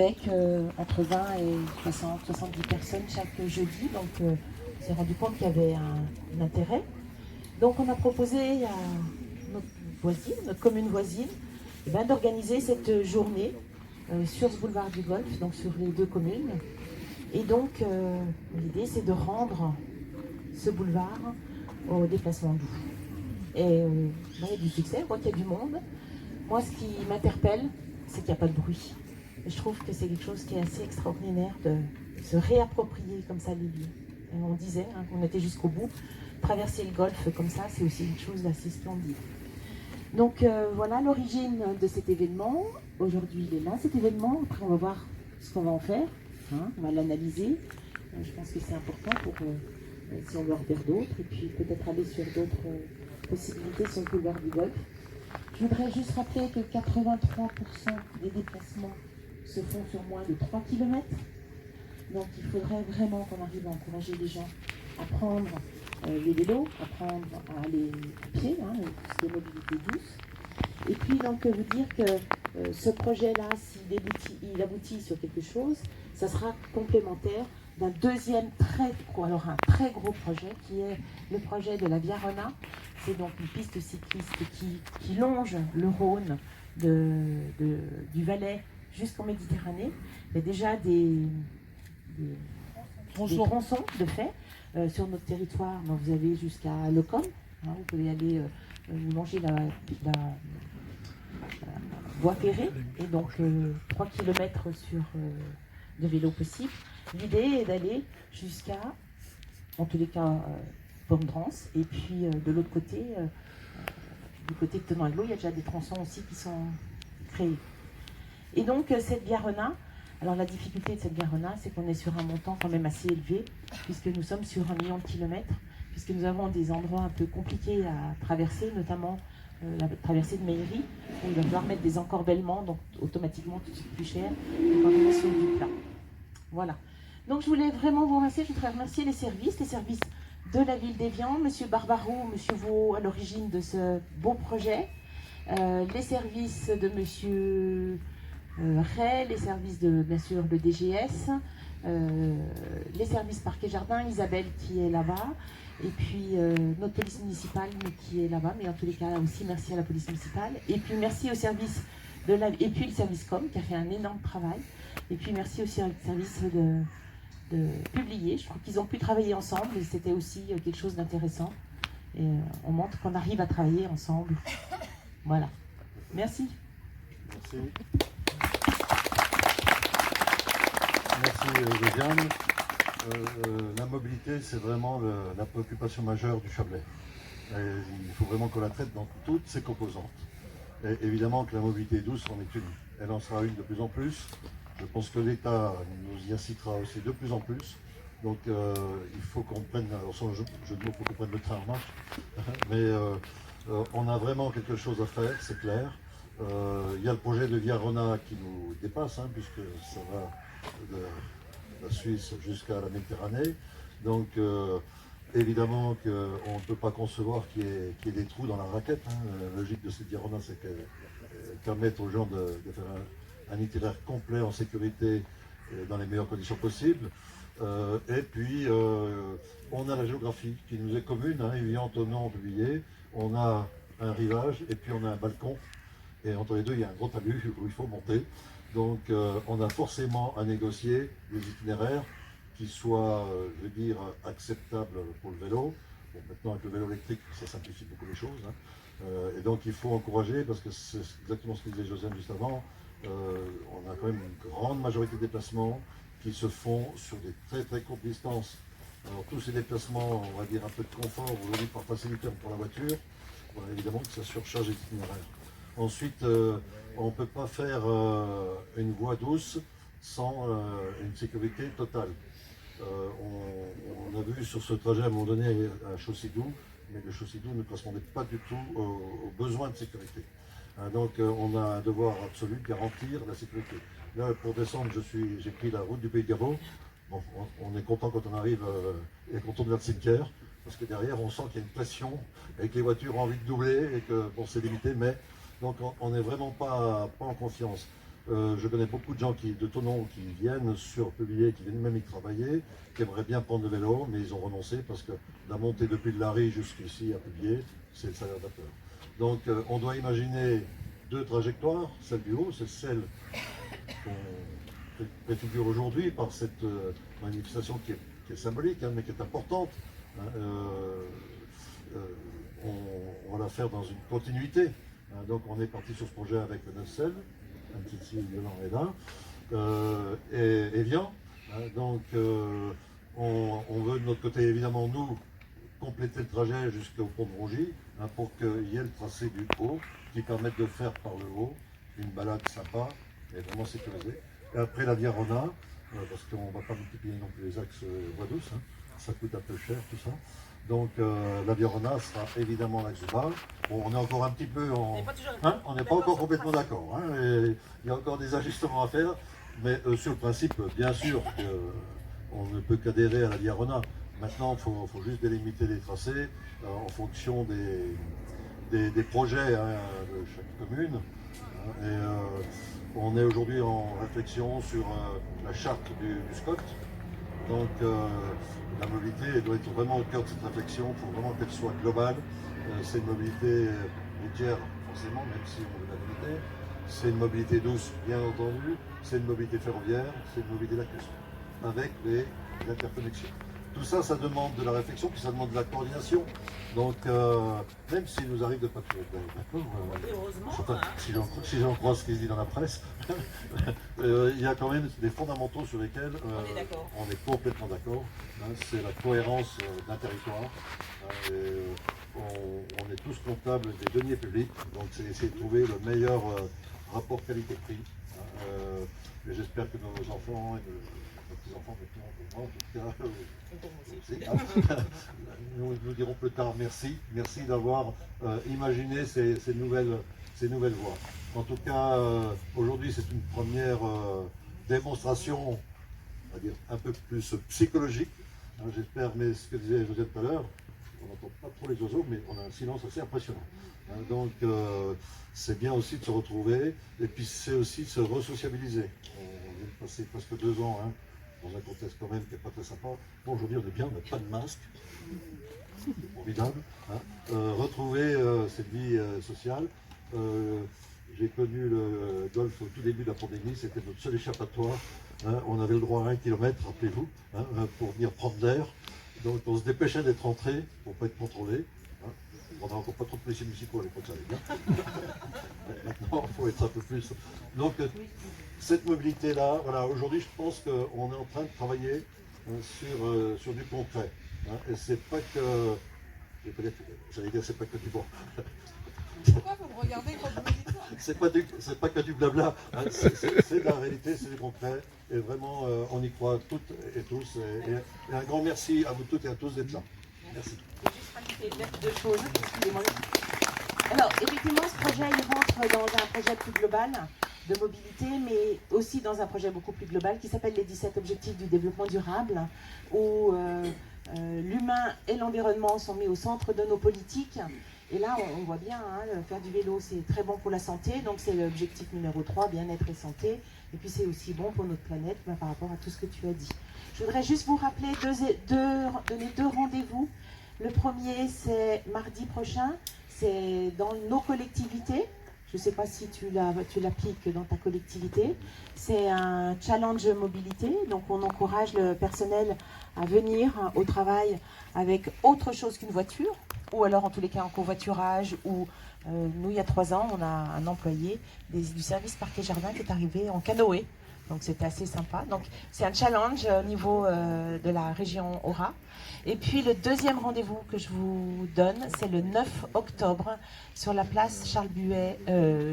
avec entre 20 et 60, 70 personnes chaque jeudi. Donc on s'est rendu compte qu'il y avait un intérêt. Donc on a proposé à notre voisine, notre commune voisine, eh ben, d'organiser cette journée sur ce boulevard du Golfe, donc sur les deux communes. Et donc l'idée c'est de rendre ce boulevard au déplacement doux. Et il y a du succès, on voit qu'il y a du monde. Moi ce qui m'interpelle, c'est qu'il n'y a pas de bruit. Et je trouve que c'est quelque chose qui est assez extraordinaire de se réapproprier comme ça les lieux. Et on disait qu'on était jusqu'au bout. Traverser le golfe comme ça, c'est aussi une chose d'assez splendide. Donc voilà l'origine de cet événement. Aujourd'hui, il est là, cet événement. Après, on va voir ce qu'on va en faire. On va l'analyser. Je pense que c'est important pour si on veut en faire d'autres. Et puis peut-être aller sur d'autres possibilités sur le boulevard du Golfe. Je voudrais juste rappeler que 83% des déplacements se font sur moins de 3 km. Donc il faudrait vraiment qu'on arrive à encourager les gens à prendre les vélos, à prendre à aller à pied, tout ce qui est mobilité douce. Et puis donc vous dire que ce projet-là, s'il aboutit sur quelque chose, ça sera complémentaire d'un deuxième un très gros projet qui est le projet de la Via Rona. C'est donc une piste cycliste qui longe le Rhône du Valais jusqu'en Méditerranée. Il y a déjà des tronçons de fait sur notre territoire. Donc vous avez jusqu'à Lecom, vous pouvez aller vous longer la voie ferrée et donc 3 km de vélo possible. L'idée est d'aller jusqu'à, en tous les cas, Pomdrance, et puis de l'autre côté, du côté de Tenon-Aglo, il y a déjà des tronçons aussi qui sont créés. Et donc cette Via Rona, alors la difficulté de cette Via Rona, c'est qu'on est sur un montant quand même assez élevé, puisque nous sommes sur 1 million de kilomètres, puisque nous avons des endroits un peu compliqués à traverser, notamment la traversée de Meillerie, où il va falloir mettre des encorbellements, donc automatiquement tout de suite plus cher que quand on est sur du plat. Voilà. Donc je voulais vraiment vous remercier, je voudrais remercier les services de la ville d'Évian, M. Barbarou, M. Vaux à l'origine de ce beau projet, les services de M. Ray, les services de, bien sûr, le DGS, les services Parc et Jardin, Isabelle qui est là-bas, et puis notre police municipale qui est là-bas, mais en tous les cas aussi merci à la police municipale, et puis merci au service et puis le service com qui a fait un énorme travail, et puis merci aussi au service de publier. Je crois qu'ils ont pu travailler ensemble et c'était aussi quelque chose d'intéressant, et on montre qu'on arrive à travailler ensemble. Voilà, merci. Merci. Merci Josiane. La mobilité, c'est vraiment la préoccupation majeure du Chablais. Et il faut vraiment qu'on la traite dans toutes ses composantes. Et évidemment que la mobilité douce en est une. Elle en sera une de plus en plus. Je pense que l'État nous y incitera aussi de plus en plus. Donc il faut qu'on prenne, alors sans jeu de mots, il faut qu'on prenne le train en marche. Mais on a vraiment quelque chose à faire, c'est clair. Il y a le projet de Via Rona qui nous dépasse, puisque ça va de la Suisse jusqu'à la Méditerranée. Donc évidemment qu'on ne peut pas concevoir qu'il y ait des trous dans la raquette. La logique de cette Via Rona, c'est qu'elle permette aux gens de faire un itinéraire complet en sécurité et dans les meilleures conditions possibles. Et puis on a la géographie qui nous est commune, Évian, Thonon, Juillet. On a un rivage et puis on a un balcon. Et entre les deux, il y a un gros talus où il faut monter. Donc on a forcément à négocier des itinéraires qui soient, je veux dire, acceptables pour le vélo. Bon, maintenant avec le vélo électrique, ça simplifie beaucoup les choses. Et donc il faut encourager, parce que c'est exactement ce que disait Josiane juste avant, on a quand même une grande majorité de déplacements qui se font sur des très très courtes distances. Alors tous ces déplacements, on va dire un peu de confort, aujourd'hui par facilité pour la voiture, voilà, évidemment que ça surcharge les itinéraires. Ensuite, on ne peut pas faire une voie douce sans une sécurité totale. On a vu sur ce trajet à un moment donné un Chaussy-Doux, mais le Chaussy-Doux ne correspondait pas du tout aux besoins de sécurité. Donc on a un devoir absolu de garantir la sécurité. Là, pour descendre, j'ai pris la route du Pays de Gabon. Bon, on est content quand on arrive et qu'on tourne vers le cimetière, parce que derrière, on sent qu'il y a une pression et que les voitures ont envie de doubler et que bon, c'est limité, mais donc on n'est vraiment pas en confiance. Je connais beaucoup de gens de Thonon qui viennent sur Publier, qui viennent même y travailler, qui aimeraient bien prendre le vélo, mais ils ont renoncé parce que la montée depuis le Larry jusqu'ici à Publier, c'est le salaire vapeur. Donc on doit imaginer deux trajectoires. Celle du haut, c'est celle qu'on préfigure aujourd'hui par cette manifestation qui est symbolique, hein, mais qui est importante. Hein, on va la faire dans une continuité. Hein, donc on est parti sur ce projet avec le Neufsel, Antiti, Lyon est là, et Evian. Hein, donc on veut de notre côté évidemment nous compléter le trajet jusqu'au pont de Rongy, hein, pour qu'il y ait le tracé du haut qui permette de faire par le haut une balade sympa et vraiment sécurisée. Et après la Via Rona, parce qu'on ne va pas multiplier non plus les axes voies douces, hein, ça coûte un peu cher tout ça. Donc la Via Rona sera évidemment l'axe du bas. Bon, on est encore un petit peu en... on n'est pas encore complètement d'accord. Hein, il y a encore des ajustements à faire, mais sur le principe, bien sûr qu'on ne peut qu'adhérer à la Via Rona. Maintenant, il faut juste délimiter les tracés en fonction des projets, hein, de chaque commune. Hein, et on est aujourd'hui en réflexion sur la charte du SCOT. Donc la mobilité doit être vraiment au cœur de cette réflexion. Il faut vraiment qu'elle soit globale. C'est une mobilité routière, forcément, même si on veut la limiter. C'est une mobilité douce, bien entendu. C'est une mobilité ferroviaire. C'est une mobilité lacustre, avec les interconnexions. Tout ça, ça demande de la réflexion, puis ça demande de la coordination. Donc, même s'il nous arrive de ne pas toujours être d'accord, si j'en crois ce qui se dit dans la presse, il y a quand même des fondamentaux sur lesquels on est complètement d'accord. Hein, c'est la cohérence d'un territoire. Hein, on est tous comptables des deniers publics, donc c'est essayer de trouver le meilleur rapport qualité-prix. Hein, et j'espère que nos enfants et nos petits-enfants, en tout cas, nous dirons plus tard merci. Merci d'avoir imaginé ces nouvelles voies. En tout cas, aujourd'hui, c'est une première démonstration, on va dire, un peu plus psychologique. Hein, j'espère, mais ce que disait Joseph tout à l'heure, on n'entend pas trop les oiseaux, mais on a un silence assez impressionnant. Hein, donc, c'est bien aussi de se retrouver, et puis c'est aussi de se resociabiliser. On vient de passer presque 2 ans, hein, dans un contexte quand même qui n'est pas très sympa. Bon, aujourd'hui on est bien, on n'a pas de masque, formidable. Hein. Retrouver cette vie sociale. J'ai connu le golf au tout début de la pandémie, c'était notre seul échappatoire. Hein. On avait le droit à 1 kilomètre, rappelez-vous, hein, pour venir prendre l'air. Donc on se dépêchait d'être rentré pour ne pas être contrôlé. Hein. On n'a encore pas trop de policiers municipaux à l'époque, ça allait bien. Maintenant, il faut être un peu plus. Donc, cette mobilité-là, voilà, aujourd'hui, je pense qu'on est en train de travailler sur du concret. Hein, et c'est pas que. J'allais dire, c'est pas que du bon. Pourquoi vous me regardez quand vous me dites ça? C'est pas que du blabla. Hein, c'est de la réalité, c'est du concret. Et vraiment, on y croit toutes et tous. Et un grand merci à vous toutes et à tous d'être là. Merci. Je vais juste rajouter 2 choses. Excusez-moi. Alors, effectivement, ce projet, il rentre dans un projet plus global de mobilité, mais aussi dans un projet beaucoup plus global qui s'appelle les 17 objectifs du développement durable, où l'humain et l'environnement sont mis au centre de nos politiques. Et là, on voit bien, hein, faire du vélo, c'est très bon pour la santé, donc c'est l'objectif numéro 3, bien-être et santé. Et puis c'est aussi bon pour notre planète, par rapport à tout ce que tu as dit. Je voudrais juste vous rappeler donner 2 rendez-vous. Le premier, c'est mardi prochain, c'est dans nos collectivités. Je ne sais pas si tu l'appliques dans ta collectivité. C'est un challenge mobilité, donc on encourage le personnel à venir au travail avec autre chose qu'une voiture, ou alors en tous les cas en covoiturage, ou nous il y a 3 ans on a un employé du service parc et jardin qui est arrivé en canoë, donc c'était assez sympa. Donc c'est un challenge au niveau de la région Aura. Et puis le deuxième rendez-vous que je vous donne, c'est le 9 octobre sur la place Charles Buet,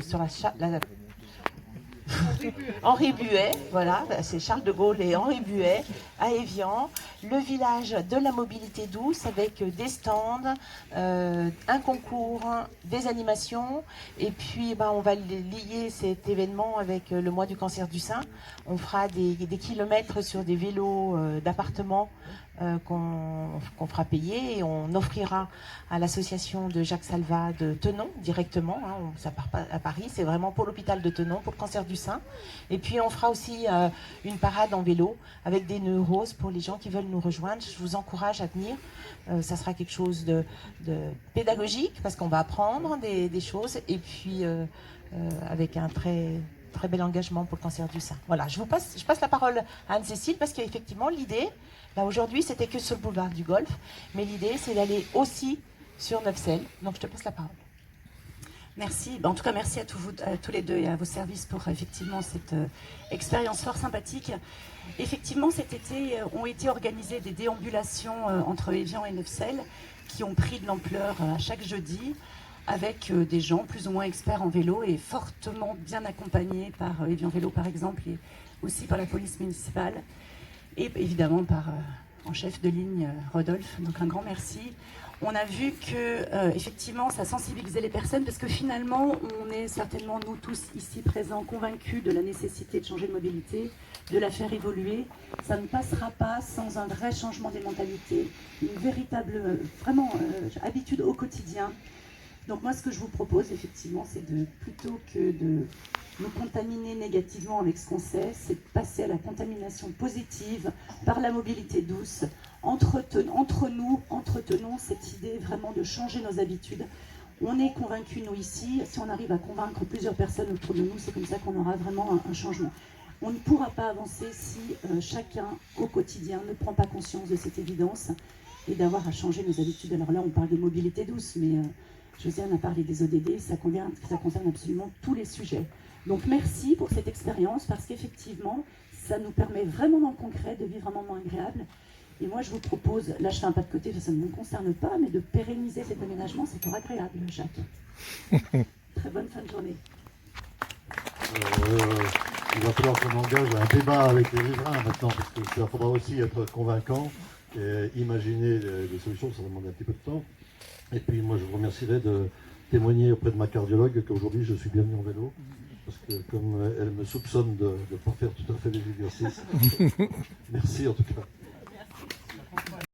sur la Henri Buet, voilà, c'est Charles de Gaulle et Henri Buet à Évian, le village de la mobilité douce avec des stands, un concours, des animations, et puis on va lier cet événement avec le mois du cancer du sein. On fera des kilomètres sur des vélos d'appartement qu'on fera payer et on offrira à l'association de Jacques Salva de Tenon directement, hein, ça part pas à Paris, c'est vraiment pour l'hôpital de Tenon, pour le cancer du sein. Et puis on fera aussi une parade en vélo avec des nœuds roses pour les gens qui veulent nous rejoindre. Je vous encourage à venir, ça sera quelque chose de pédagogique parce qu'on va apprendre des choses et puis avec un très bel engagement pour le cancer du sein. Voilà, je passe la parole à Anne-Cécile parce qu'effectivement l'idée, là aujourd'hui c'était que sur le boulevard du Golfe, mais l'idée c'est d'aller aussi sur Neufchâtel. Donc je te passe la parole. Merci. En tout cas, merci à tous les deux et à vos services pour effectivement cette expérience fort sympathique. Effectivement, cet été ont été organisées des déambulations entre Évian et Neufchâtel qui ont pris de l'ampleur à chaque jeudi avec des gens plus ou moins experts en vélo et fortement bien accompagnés par Évian Vélo par exemple et aussi par la police municipale et évidemment par en chef de ligne Rodolphe. Donc un grand merci. On a vu que effectivement ça sensibilisait les personnes parce que finalement on est certainement nous tous ici présents convaincus de la nécessité de changer de mobilité, de la faire évoluer. Ça ne passera pas sans un vrai changement des mentalités, une véritable vraiment habitude au quotidien. Donc moi ce que je vous propose effectivement c'est de plutôt que de nous contaminer négativement avec ce qu'on sait, c'est de passer à la contamination positive par la mobilité douce. Entretenons cette idée vraiment de changer nos habitudes. On est convaincus, nous ici, si on arrive à convaincre plusieurs personnes autour de nous, c'est comme ça qu'on aura vraiment un changement. On ne pourra pas avancer si chacun, au quotidien, ne prend pas conscience de cette évidence et d'avoir à changer nos habitudes. Alors là, on parle de mobilité douce, mais Josiane a parlé des ODD, ça concerne absolument tous les sujets. Donc merci pour cette expérience, parce qu'effectivement, ça nous permet vraiment dans le concret de vivre un moment agréable. Et moi, je vous propose, là je fais un pas de côté, ça ne me concerne pas, mais de pérenniser cet aménagement, c'est pour agréable, Jacques. Très bonne fin de journée. Il va falloir qu'on engage un débat avec les riverains maintenant, parce qu'il faudra aussi être convaincant et imaginer des solutions, ça demande un petit peu de temps. Et puis moi, je vous remercierai de témoigner auprès de ma cardiologue qu'aujourd'hui, je suis bien venu en vélo, parce que comme elle me soupçonne de ne pas faire tout à fait les exercices. Merci en tout cas.